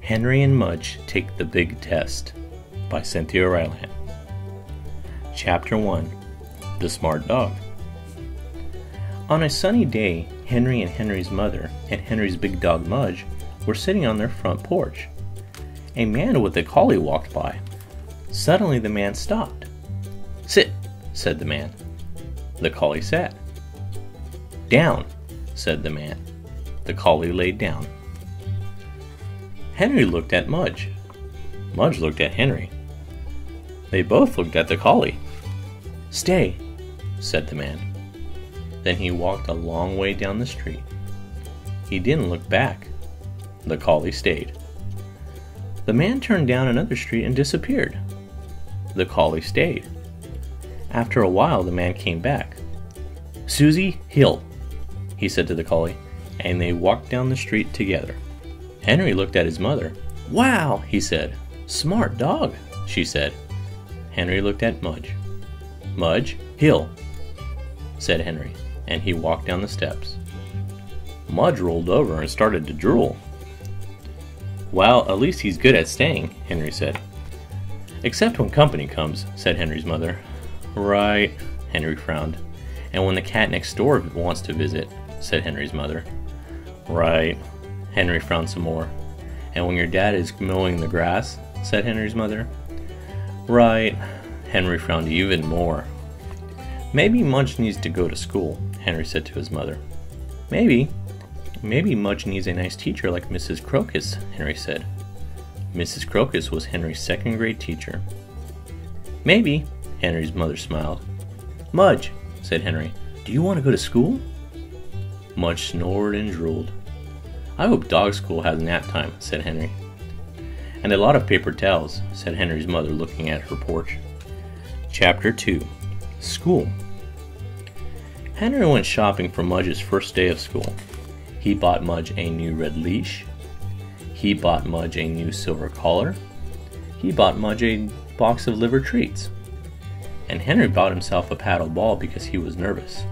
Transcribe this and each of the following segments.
Henry and Mudge Take the Big Test by Cynthia Rylant. Chapter 1. The Smart Dog. On a sunny day, Henry and Henry's mother and Henry's big dog Mudge were sitting on their front porch. A man with a collie walked by. Suddenly the man stopped. "Sit," said the man. The collie sat. "Down," said the man. The collie laid down. Henry looked at Mudge. Mudge looked at Henry. They both looked at the collie. "Stay," said the man. Then he walked a long way down the street. He didn't look back. The collie stayed. The man turned down another street and disappeared. The collie stayed. After a while, the man came back. "Susie, Hill," he said to the collie, and they walked down the street together. Henry looked at his mother. "Wow," he said. "Smart dog," she said. Henry looked at Mudge. "Mudge, Hill," said Henry, and he walked down the steps. Mudge rolled over and started to drool. "Well, at least he's good at staying," Henry said. "Except when company comes," said Henry's mother. "Right," Henry frowned. "And when the cat next door wants to visit," said Henry's mother. "Right." Henry frowned some more. "And when your dad is mowing the grass," said Henry's mother. "Right." Henry frowned even more. "Maybe Mudge needs to go to school," Henry said to his mother. Maybe Mudge needs a nice teacher like Mrs. Crocus," Henry said. Mrs. Crocus was Henry's second-grade teacher. "Maybe," Henry's mother smiled. "Mudge," said Henry, "do you want to go to school?" Mudge snored and drooled. "I hope dog school has nap time," said Henry. "And a lot of paper towels," said Henry's mother, looking at her porch. Chapter 2. School. Henry went shopping for Mudge's first day of school. He bought Mudge a new red leash. He bought Mudge a new silver collar. He bought Mudge a box of liver treats. And Henry bought himself a paddle ball because he was nervous.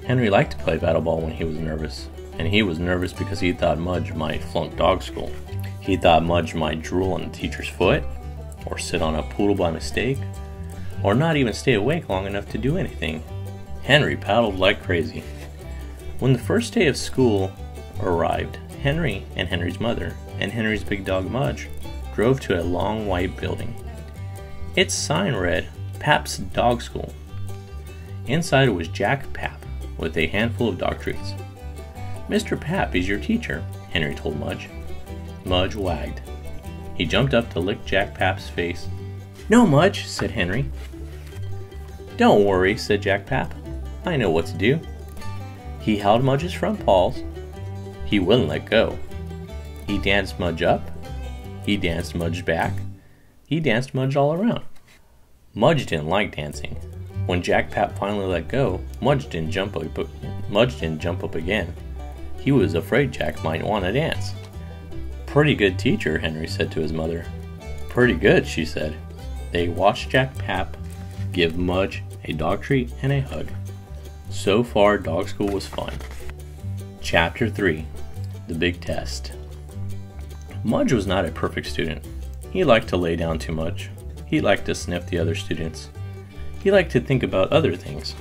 Henry liked to play paddle ball when he was nervous, and he was nervous because he thought Mudge might flunk dog school. He thought Mudge might drool on the teacher's foot, or sit on a poodle by mistake, or not even stay awake long enough to do anything. Henry paddled like crazy. When the first day of school arrived, Henry and Henry's mother and Henry's big dog Mudge drove to a long white building. Its sign read, "Pap's Dog School." Inside was Jack Pap with a handful of dog treats. "Mr. Pap is your teacher," Henry told Mudge. Mudge wagged. He jumped up to lick Jack Pap's face. "No, Mudge," said Henry. "Don't worry," said Jack Pap. "I know what to do." He held Mudge's front paws. He wouldn't let go. He danced Mudge up. He danced Mudge back. He danced Mudge all around. Mudge didn't like dancing. When Jack Pap finally let go, Mudge didn't jump up again. He was afraid Jack might want to dance. "Pretty good teacher," Henry said to his mother. "Pretty good," she said. They watched Jack Pap give Mudge a dog treat and a hug. So far, dog school was fun. Chapter 3. The Big Test. Mudge was not a perfect student. He liked to lay down too much. He liked to sniff the other students. He liked to think about other things.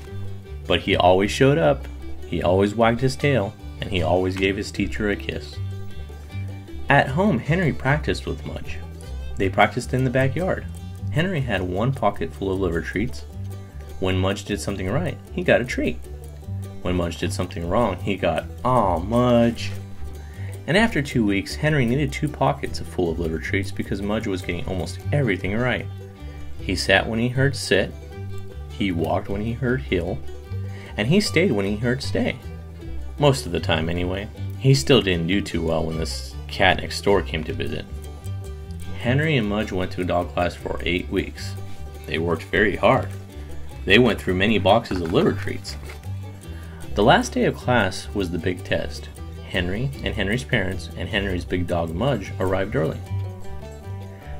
But he always showed up, he always wagged his tail, and he always gave his teacher a kiss. At home, Henry practiced with Mudge. They practiced in the backyard. Henry had one pocket full of liver treats. When Mudge did something right, he got a treat. When Mudge did something wrong, he got, "Aw, Mudge." And after 2 weeks, Henry needed 2 pockets full of liver treats because Mudge was getting almost everything right. He sat when he heard sit, he walked when he heard hill, and he stayed when he heard stay. Most of the time, anyway. He still didn't do too well when this cat next door came to visit. Henry and Mudge went to dog class for 8 weeks. They worked very hard. They went through many boxes of liver treats. The last day of class was the big test. Henry and Henry's parents and Henry's big dog Mudge arrived early.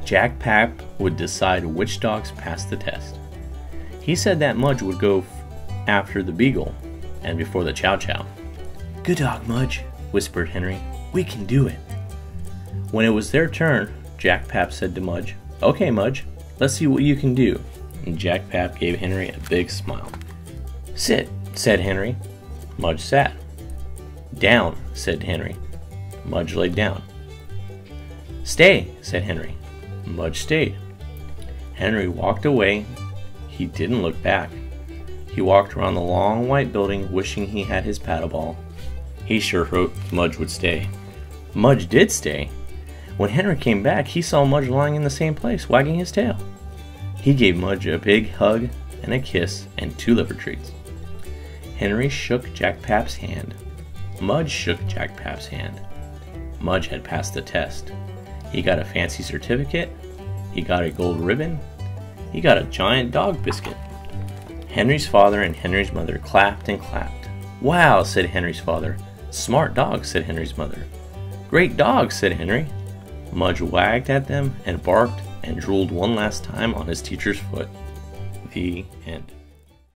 Jack Pap would decide which dogs passed the test. He said that Mudge would go after the beagle and before the chow chow. "Good dog, Mudge," whispered Henry. "We can do it." When it was their turn, Jack Pap said to Mudge, "Okay, Mudge, let's see what you can do." And Jack Pap gave Henry a big smile. "Sit," said Henry. Mudge sat. "Down," said Henry. Mudge laid down. "Stay," said Henry. Mudge stayed. Henry walked away. He didn't look back. He walked around the long white building wishing he had his paddle ball. He sure hoped Mudge would stay. Mudge did stay. When Henry came back, he saw Mudge lying in the same place, wagging his tail. He gave Mudge a big hug and a kiss and 2 liver treats. Henry shook Jack Pap's hand. Mudge shook Jack Pap's hand. Mudge had passed the test. He got a fancy certificate. He got a gold ribbon. He got a giant dog biscuit. Henry's father and Henry's mother clapped and clapped. "Wow," said Henry's father. "Smart dog," said Henry's mother. "Great dog," said Henry. Mudge wagged at them and barked and drooled one last time on his teacher's foot. The end.